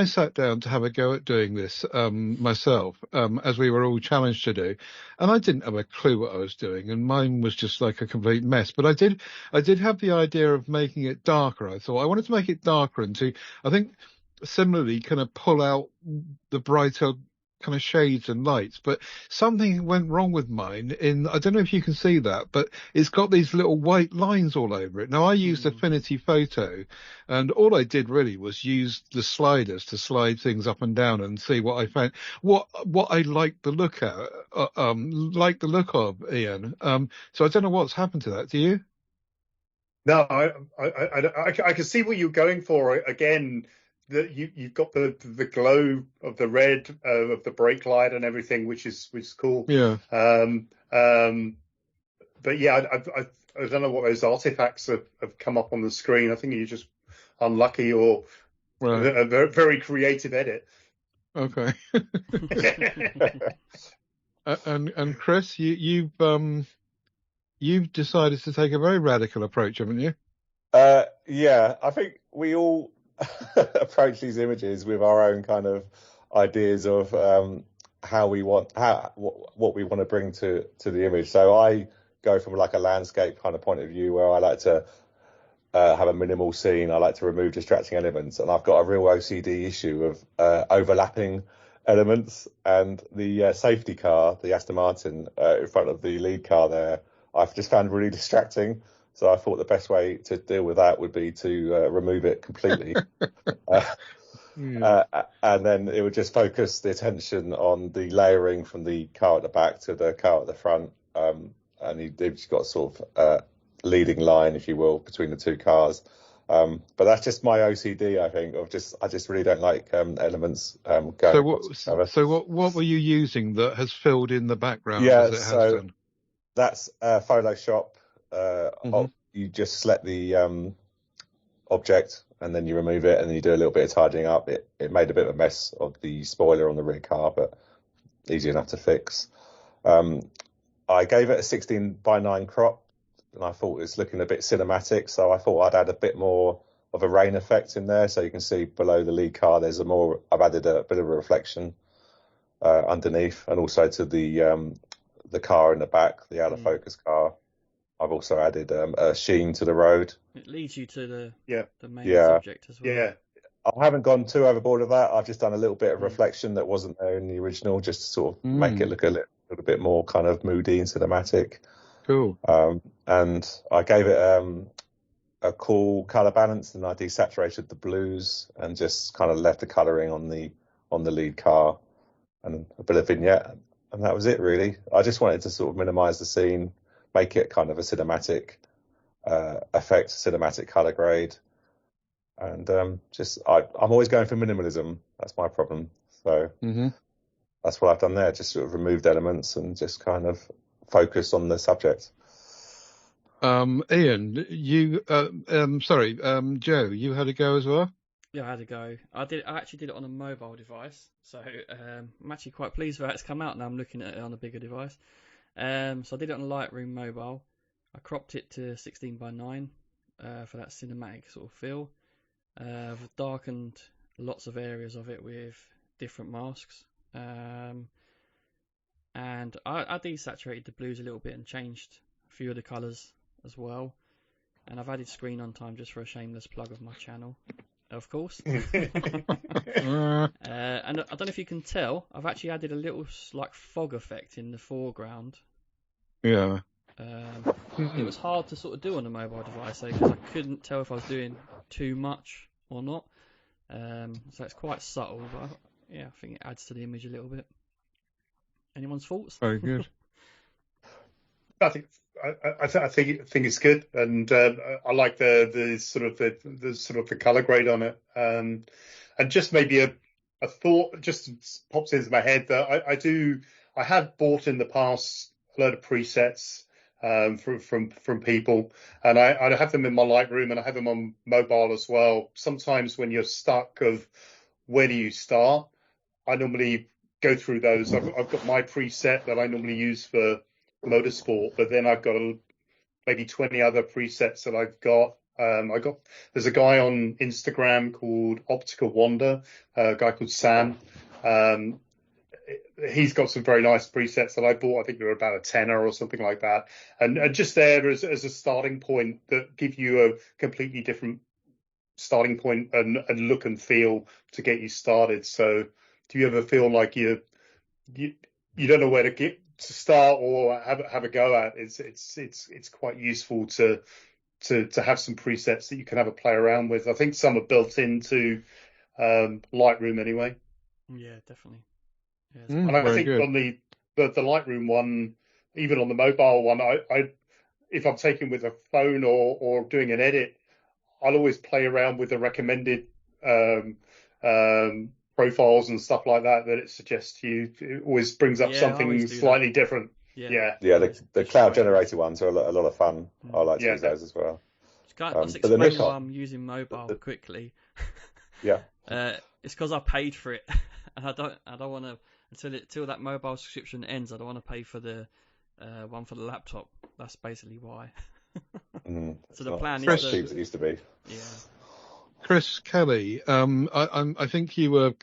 sat down to have a go at doing this myself, as we were all challenged to do, and I didn't have a clue what I was doing, and mine was just like a complete mess. But I did have the idea of making it darker. I thought I wanted to make it darker and I think similarly kind of pull out the brighter kind of shades and lights, but something went wrong with mine I don't know if you can see that, but it's got these little white lines all over it. Now I used Affinity Photo, and all I did really was use the sliders to slide things up and down and see what I found, what I liked the look of, Ian. So I don't know what's happened to that. Do you? No, I can see what you're going for. Again, that you've got the glow of the red of the brake light and everything, which is cool. Yeah. But yeah, I don't know what those artifacts have come up on the screen. I think you're just unlucky or a very, very creative edit. Okay. And Chris, you've decided to take a very radical approach, haven't you? Yeah, I think we all approach these images with our own kind of ideas of what we want to bring to the image. So I go from like a landscape kind of point of view where I like to have a minimal scene. I like to remove distracting elements, and I've got a real OCD issue of overlapping elements. And the safety car, the Aston Martin in front of the lead car there, I've just found really distracting. So I thought the best way to deal with that would be to remove it completely. And then it would just focus the attention on the layering from the car at the back to the car at the front. And you've got sort of leading line, if you will, between the two cars. But that's just my OCD, I think, I just really don't like elements going. So what were you using that has filled in the background as it has done? That's Photoshop. You just select the object and then you remove it, and then you do a little bit of tidying up. It made a bit of a mess of the spoiler on the rear car, but easy enough to fix. I gave it a 16:9 crop, and I thought it's looking a bit cinematic, so I thought I'd add a bit more of a rain effect in there. So you can see below the lead car, I've added a bit of a reflection underneath, and also to the car in the back, the out of focus car. I've also added a sheen to the road. It leads you to the main subject as well. Yeah, I haven't gone too overboard with that. I've just done a little bit of reflection that wasn't there in the original, just to sort of make it look a little bit more kind of moody and cinematic. Cool. And I gave it a cool color balance, and I desaturated the blues and just kind of left the coloring on the lead car and a bit of vignette, and that was it really. I just wanted to sort of minimize the scene, make it kind of a cinematic effect, cinematic color grade, and I'm always going for minimalism. That's my problem. So that's what I've done there. Just sort of removed elements and just kind of focused on the subject. Ian, Joe, you had a go as well? Yeah, I had a go. I actually did it on a mobile device, so I'm actually quite pleased with how it's come out. Now I'm looking at it on a bigger device. So I did it on a Lightroom mobile. I cropped it to 16:9 for that cinematic sort of feel. I've darkened lots of areas of it with different masks. And I desaturated the blues a little bit and changed a few of the colours as well. And I've added screen on time just for a shameless plug of my channel. Of course. Uh, And I don't know if you can tell, I've actually added a little like fog effect in the foreground. yeah. It was hard to sort of do on a mobile device because I couldn't tell if I was doing too much or not. So it's quite subtle, but yeah, I think it adds to the image a little bit. Anyone's thoughts? Very good. I think think it's good, and I like the sort of the color grade on it, and just maybe a thought just pops into my head that I have bought in the past a load of presets from people, and I have them in my Lightroom and I have them on mobile as well. Sometimes when you're stuck of where do you start, I normally go through those. I've got my preset that I normally use for motorsport, but then I've got maybe 20 other presets that I've got. There's a guy on Instagram called Optical Wander, a guy called Sam. He's got some very nice presets that I bought. I think they're about a tenner or something like that. And just there as a starting point that give you a completely different starting point and look and feel to get you started. So do you ever feel like you don't know where to start or have a go at? It's quite useful to have some presets that you can have a play around with. I think some are built into Lightroom anyway. Yeah, definitely. Yeah, And I think good. on the Lightroom one, even on the mobile one, I if I'm taking with a phone or doing an edit, I'll always play around with the recommended profiles and stuff like that it suggests to you. It always brings up something slightly different. Yeah. The cloud generated ones are a lot of fun. I like to use those as well. Let's explain why I'm using mobile quickly. Yeah. It's because I paid for it, and I don't want to until that mobile subscription ends. I don't want to pay for the one for the laptop. That's basically why. So the plan is cheap as it used to be. Yeah. Chris Kelly, I think you were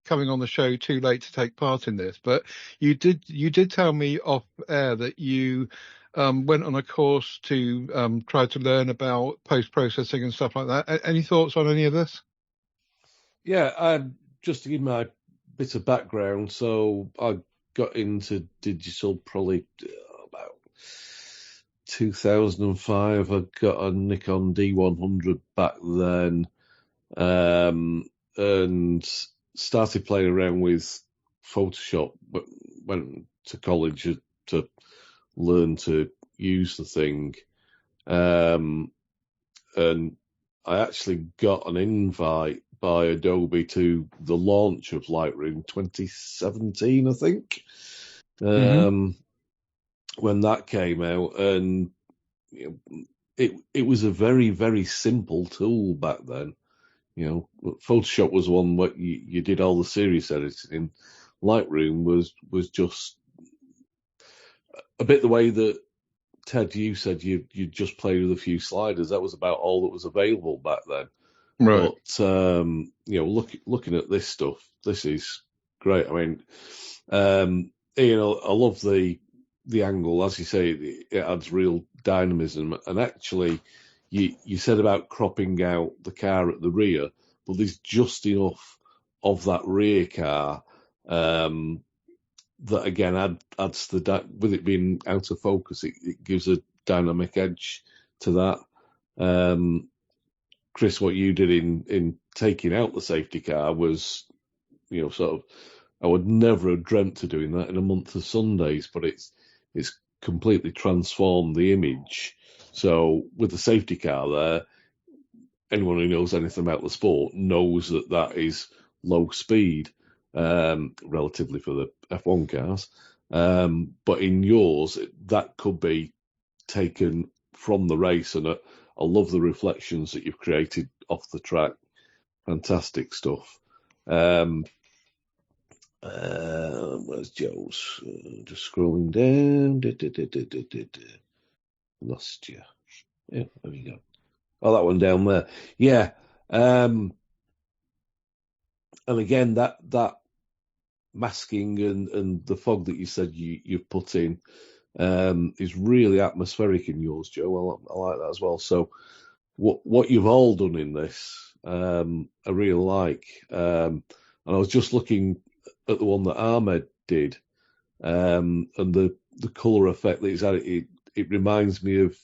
coming on the show too late to take part in this, but you did tell me off air that you went on a course to try to learn about post-processing and stuff like that. Any thoughts on any of this? Yeah, just to give my bit of background, so I got into digital probably about 2005. I got a Nikon D100 back then, and started playing around with Photoshop. Went to college to learn to use the thing, and I actually got an invite by Adobe to the launch of Lightroom 2017, I think, when that came out, and it was a very, very simple tool back then. Photoshop was one where you did all the serious editing. Lightroom was just a bit the way that Ted, you said you just played with a few sliders. That was about all that was available back then. Right. But looking at this stuff, this is great. I mean, I love the angle, as you say, it adds real dynamism. And actually, you said about cropping out the car at the rear, but there's just enough of that rear car that again adds with it being out of focus, it gives a dynamic edge to that. Chris, what you did in taking out the safety car was, sort of, I would never have dreamt of doing that in a month of Sundays, but it's completely transformed the image. So with the safety car there, anyone who knows anything about the sport knows that is low speed, relatively for the F1 cars. But in yours, that could be taken from the race, and I love the reflections that you've created off the track. Fantastic stuff. Where's Joe's? Just scrolling down. Lost you. Yeah, there we go. Oh, that one down there. Yeah. And again, that masking and the fog that you said you've put in is really atmospheric in yours, Joe. I like that as well. So what you've all done in this, I really like. And I was just looking at the one that Ahmed did, and the colour effect that it's had. It reminds me of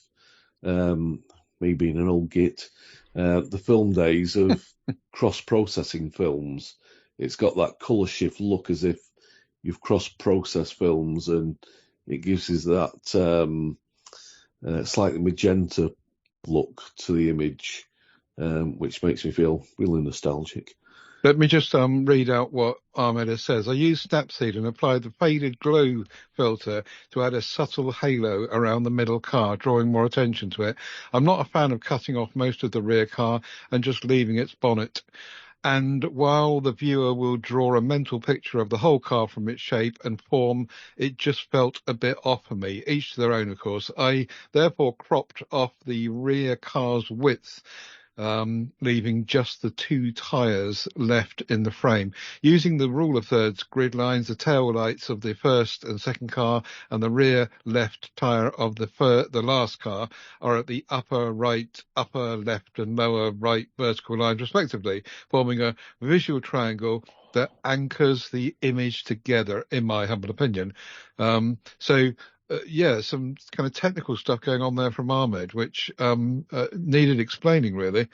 me being an old git, the film days of cross-processing films. It's got that colour shift look as if you've cross-processed films, and it gives us that slightly magenta look to the image, which makes me feel really nostalgic. Let me just read out what Ahmed says. I used Snapseed and applied the faded glow filter to add a subtle halo around the middle car, drawing more attention to it. I'm not a fan of cutting off most of the rear car and just leaving its bonnet. And while the viewer will draw a mental picture of the whole car from its shape and form, it just felt a bit off for me, each to their own, of course. I therefore cropped off the rear car's width, leaving just the two tyres left in the frame. Using the rule of thirds grid lines, the tail lights of the first and second car and the rear left tyre of the last car are at the upper right, upper left and lower right vertical lines respectively, forming a visual triangle that anchors the image together, in my humble opinion. Some kind of technical stuff going on there from Ahmed, which needed explaining, really.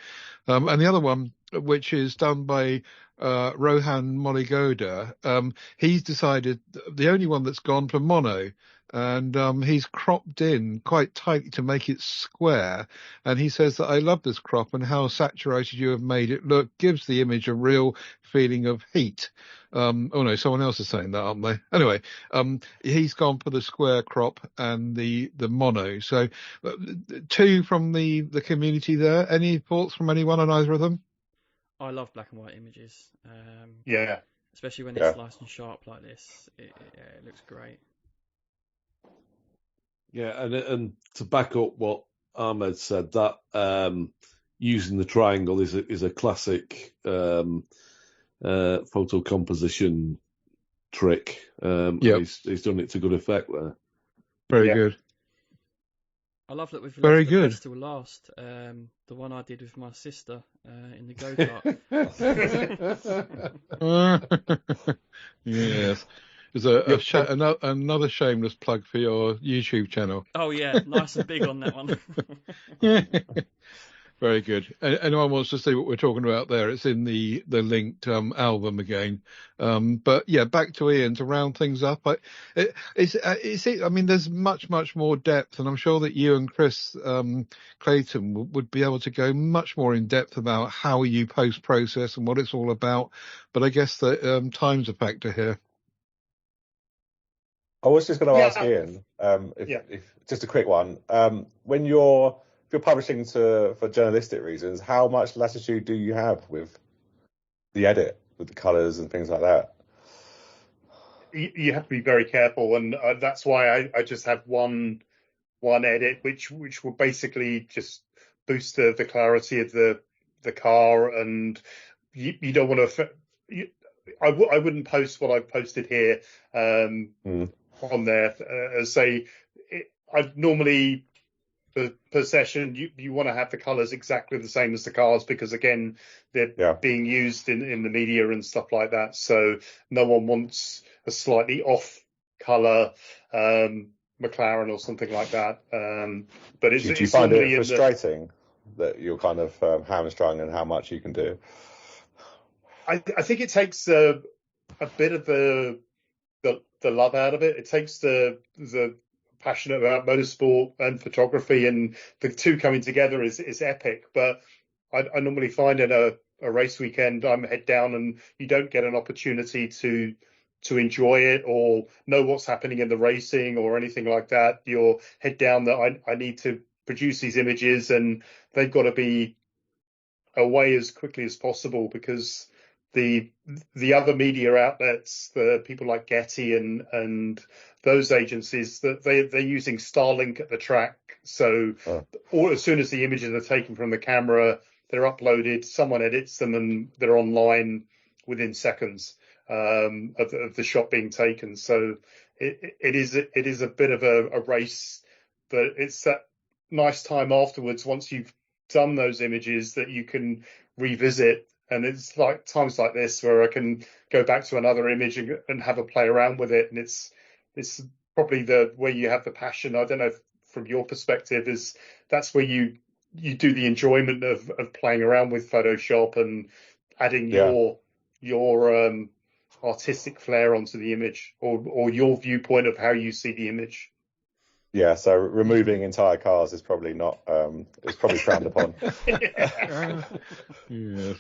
And the other one, which is done by Rohan Moligoda, he's decided the only one that's gone for mono. And he's cropped in quite tightly to make it square. And he says that I love this crop and how saturated you have made it look gives the image a real feeling of heat. Oh no, someone else is saying that, aren't they? Anyway, he's gone for the square crop and the mono. So two from the community there. Any thoughts from anyone on either of them? I love black and white images. Yeah. Especially when it's nice and sharp like this. It looks great. Yeah, and to back up what Ahmed said, that using the triangle is a classic photo composition trick. He's done it to good effect there. Very good. I love that we've Very left the good. best till last. The one I did with my sister in the go-kart. Yes. There's another shameless plug for your YouTube channel. Oh yeah, nice and big on that one. Very good. Anyone wants to see what we're talking about there? It's in the linked album again. But yeah, back to Ian to round things up. I mean, there's much more depth, and I'm sure that you and Chris Clayton would be able to go much more in depth about how you post process and what it's all about. But I guess that time's a factor here. I was just going to ask Ian, if just a quick one. When if you're publishing for journalistic reasons, how much latitude do you have with the edit, with the colours and things like that? You have to be very careful, and that's why I just have one edit, which will basically just boost the clarity of the car, and you don't want to. I wouldn't post what I've posted here on there. I'd normally per session you want to have the colours exactly the same as the cars, because again they're being used in the media and stuff like that. So no one wants a slightly off colour McLaren or something like that. But do you find it frustrating that you're kind of hamstrung in how much you can do? I think it takes a bit of the love out of it. It takes the passion about motorsport and photography, and the two coming together is epic. But I normally find in a race weekend, I'm head down, and you don't get an opportunity to enjoy it or know what's happening in the racing or anything like that. You're head down that I need to produce these images, and they've got to be away as quickly as possible, because the other media outlets, the people like Getty and those agencies, that they're using Starlink at the track. So as soon as the images are taken from the camera, they're uploaded, someone edits them, and they're online within seconds of the shot being taken. So it is a bit of a race, but it's that nice time afterwards, once you've done those images that you can revisit. And it's like times like this where I can go back to another image and have a play around with it. And it's probably where you have the passion. I don't know if from your perspective that's where you do the enjoyment of playing around with Photoshop and adding your artistic flair onto the image or your viewpoint of how you see the image. Yeah, so removing entire cars is probably not. It's probably frowned upon. Yes.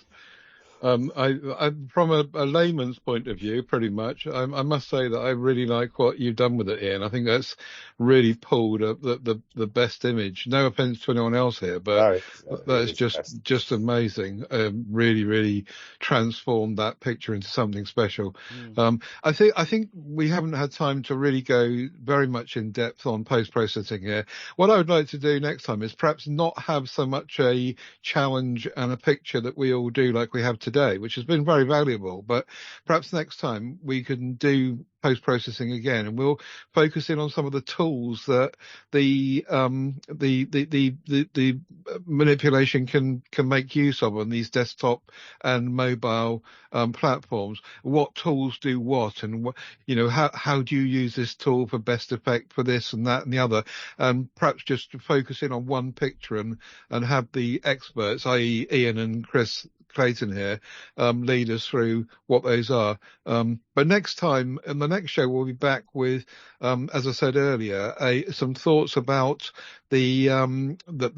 I from a layman's point of view, pretty much, I must say that I really like what you've done with it, Ian. I think that's really pulled up the best image. No offense to anyone else here, but that's just amazing. Really, really transformed that picture into something special. I think we haven't had time to really go very much in depth on post-processing here. What I would like to do next time is perhaps not have so much a challenge and a picture that we all do like we have today, which has been very valuable, but perhaps next time we can do post-processing again, and we'll focus in on some of the tools that the manipulation can make use of on these desktop and mobile platforms. What tools do what, and how do you use this tool for best effect for this and that and the other, and perhaps just to focus in on one picture and have the experts, i.e. Ian and Clayton here, lead us through what those are. But next time, in the next show, we'll be back with, as I said earlier, some thoughts about the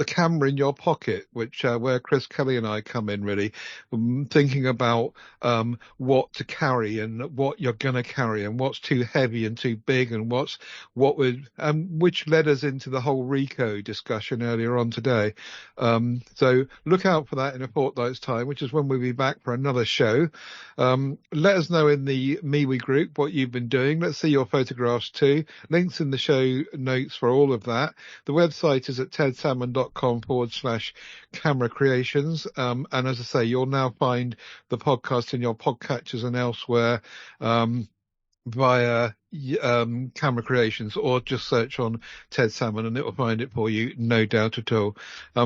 camera in your pocket, which where Chris Kelly and I come in, really thinking about what to carry and what you're going to carry and what's too heavy and too big and which led us into the whole Ricoh discussion earlier on today. So look out for that in a fortnight's time, which is when we'll be back for another show. Let us know in the MeWe group what you've been doing. Let's see your photographs too. Links in the show notes for all of that. The website is at tedsalmon.com/camera creations. And as I say, you'll now find the podcast in your podcatchers and elsewhere via Camera Creations, or just search on Ted Salmon and it will find it for you, no doubt at all.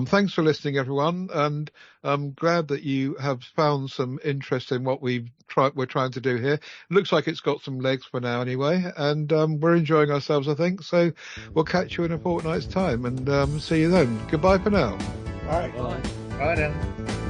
Thanks for listening, everyone, and I'm glad that you have found some interest in what we're trying to do here. It looks like it's got some legs for now anyway, and we're enjoying ourselves, I think. So we'll catch you in a fortnight's time, and see you then. Goodbye for now. All right. Bye. Bye then.